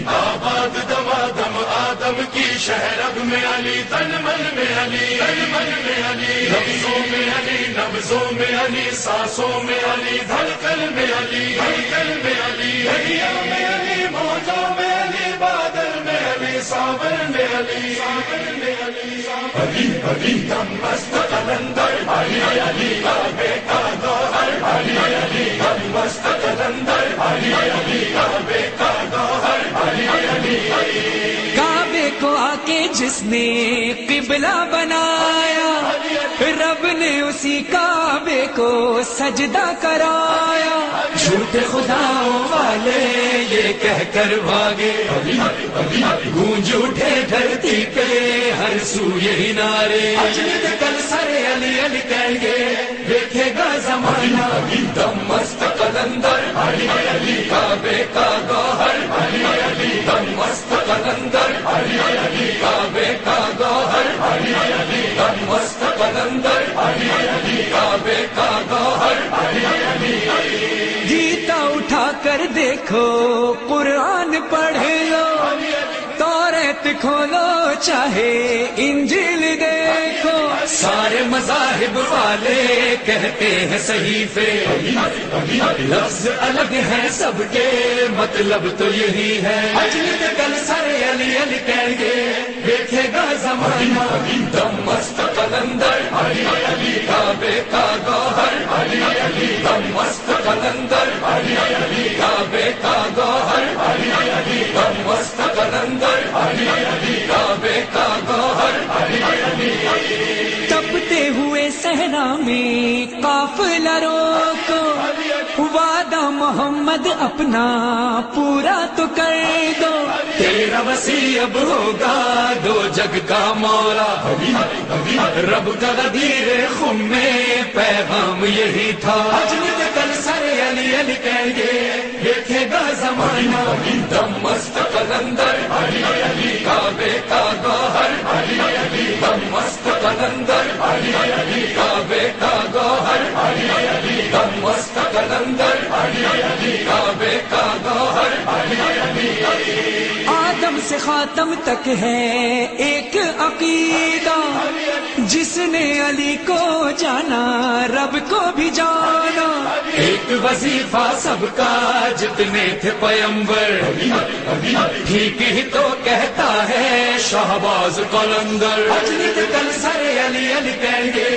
آباد دمادم آدم کی شہرگ میں علی، تن من میں علی، تن من میں علی، لفظوں میں علی، نبضوں میں علی، سانسوں میں علی، دھڑکن میں علی، دھڑکن میں علی، دریا میں علی، موجوں میں علی، بادل میں علی، ساون میں علی، ساون میں علی، علی علی دم مست قلندر، علی علی کعبے کا گوہر، علی علی دم مست قلندر، علی علی کعبے کا گوہر، علی علی کعبے کو آ کے جس نے قبلہ بنایا، رب نے اسی کعبے کو سجدہ کرایا۔ جھوٹے خداؤں والے یہ کہہ کر بھاگے، گونج اٹھے دھرتی پہ ہر سو یہی نعرے، اجلد کل سر علی علی کہیں گے، دیکھے گا زمانہ دم مست قلندر، علی علی کعبے کا گوہر، علی علی دم مست قلندر، علی علی کعبے کا گوہر، علی علی دم مست قلندر، علی علی کعبے کا گوہر، علی علی گیتا اٹھا کر دیکھو، قرآن پڑھ لو، توریت کھولو چاہے انجیل دیکھو، سارے مذاہب والے کہتے ہیں صحیفے، لفظ الگ ہیں سب کے مطلب تو یہی ہے، اجلد کل سر علی علی کہیں گے، دیکھے گا زمانہ دم مست قلندر، علی علی کعبے کا گوہر، علی علی دم مست قلندر، علی علی کعبے کا گوہر، علی علی دم مست قلندر، علی علی کعبے کا گوہر، علی علی تپتے ہوئے صحرا میں قافلہ روکو، وعدہ محمد اپنا پورا تو کر دو، تیرا وسیع اب ہوگا دو جگ کا مولا، رب کا غدیر خم میں پیغام یہی تھا، اجلد کل سر علی علی کہیں گے، دیکھے گا زمانہ دم مست قلندر، علی علی کعبے کا گوہر، علی علی دم مست قلندر، علی علی کعبے کا گوہر، علی علی دم مست قلندر، علی علی کعبے کا گوہر، علی علی آدم سے خاتم تک ہے ایک عقیدہ، جس نے علی کو جانا رب کو بھی جانا، ایک وظیفہ سب کا جتنے تھے پیمبر، ٹھیک ہی تو کہتا ہے شہباز قلندر، اجلد کل سر علی علی کہیں گے،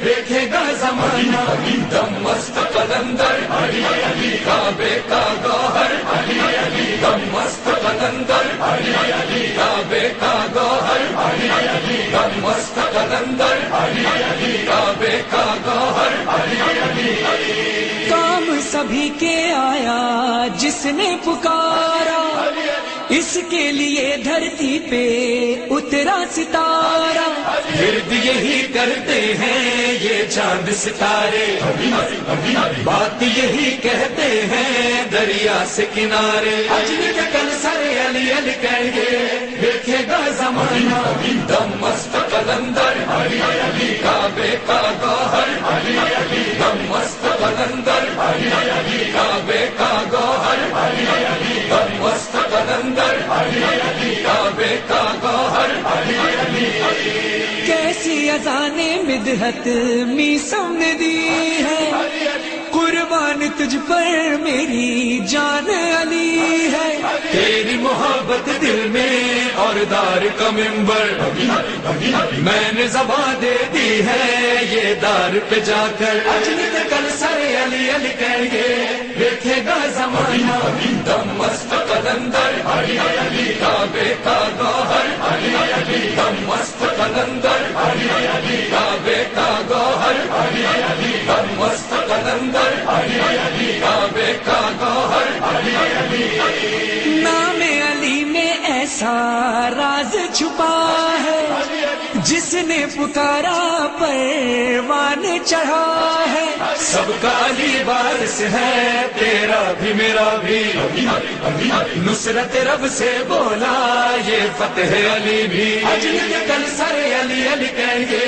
دیکھے گا زمانہ دم مست قلندر، علی علی کعبے کا گوہر، علی علی دم مست قلندر، علی علی کعبے کا گوہر، علی علی دم مست قلندر، علی علی کعبے کا گوہر، علی علی کام سبھی کے آیا جس نے پکارا، اس کے لیے دھرتی پہ اترا ستارہ، گرد یہی کرتے ہیں یہ چاند ستارے، بات یہی کہتے ہیں دریا سے کنارے، اجلد کل سر علی علی کہیں گے، دیکھے گا زمانہ دم مست قلندر، علی علی کعبے کا گوہر، علی علی دم مست قلندر، علی علی کعبے کا گوہر، علی علی دم مست قلندر، علی علی کعبے کا گوہر، علی علی کیسی اذان مدحت میسم نے دی ہے، قربان تجھ پر میری جان علی ہے، تیری محبت دل میں اور دار کا ممبر، میں نے زبان دے دی ہے یہ دار پہ جا کر، اجلد کل سر علی علی کہیں گے، دیکھے گا زمانہ دم مست قلندر، علی علی کعبے کا گوہر، علی علی دم مست قلندر، علی علی کعبے کا گوہر، علی علی دم مست قلندر، علی علی کعبے کا گوہر، علی علی نام علی میں ایسا راز چھپا ہے، جس نے پکارا پروان چڑھا ہے، سب کا علی وارث ہے، تیرا بھی میرا بھی، نصرت رب سے بولا یہ فتح علی بھی، اجل کل سر علی علی کہیں گے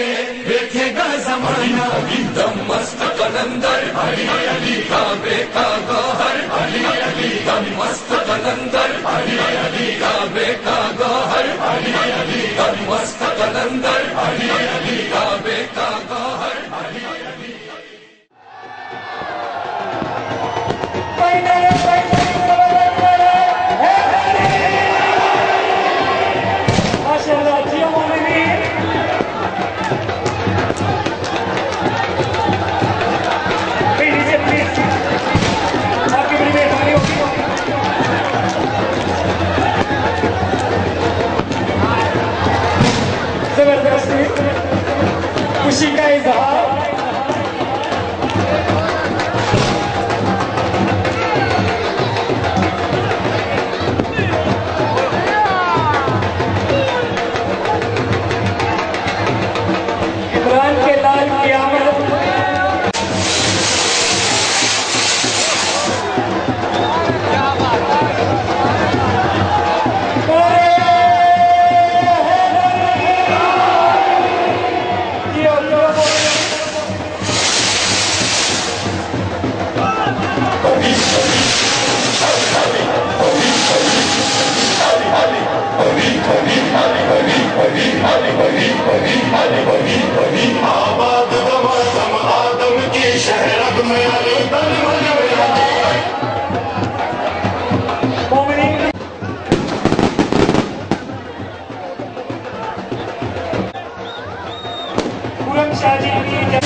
دیکھے گا زمانہ، دم مست قلندر علی علی کعبے کا گوہر علی علی، دم مست قلندر علی علی کعبے کا گوہر علی علی، دم مست قلندر علی علی کعبے کا گوہر علی علی۔ خوشی کا اظہار عمران کے لال کی آمد، آباد دمادم آدم کی شہر اب میں علی تن من میں علی۔ پورم شاہ جی کی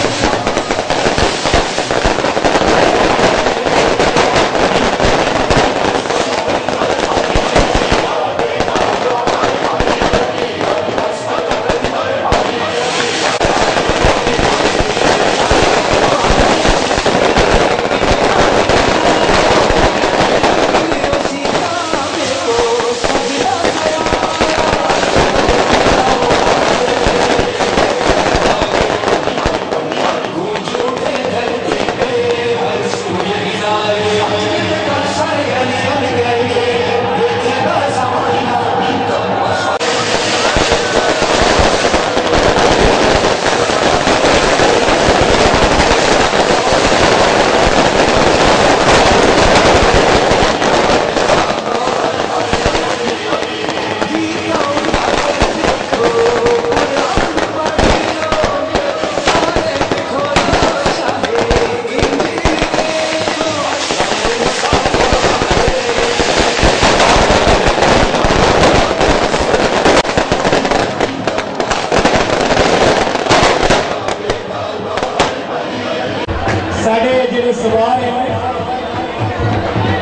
سوال ہے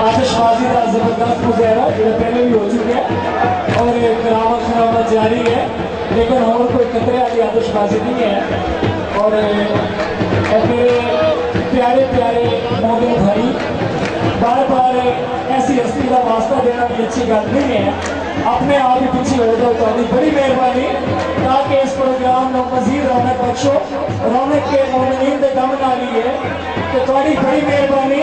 آتش بازی کا زبردست مظاہرہ جو پہلے بھی ہو چکے ہیں اور کرامت خرامت جاری ہے، لیکن اور کوئی خطرے والی آتش بازی نہیں ہے۔ اور میرے پیارے پیارے مومن بھائی، بار بار ایسی ہستی کا واسطہ دینا بھی اچھی گل نہیں ہے، اپنے آپ ہی پیچھے ہو جاؤ تو بڑی مہربانی، تاکہ اس پروگرام کو مزید رونق بخشو۔ رونق کے مومنین دے دم نال ہی ہے کہ تھوڑی بڑی مہربانی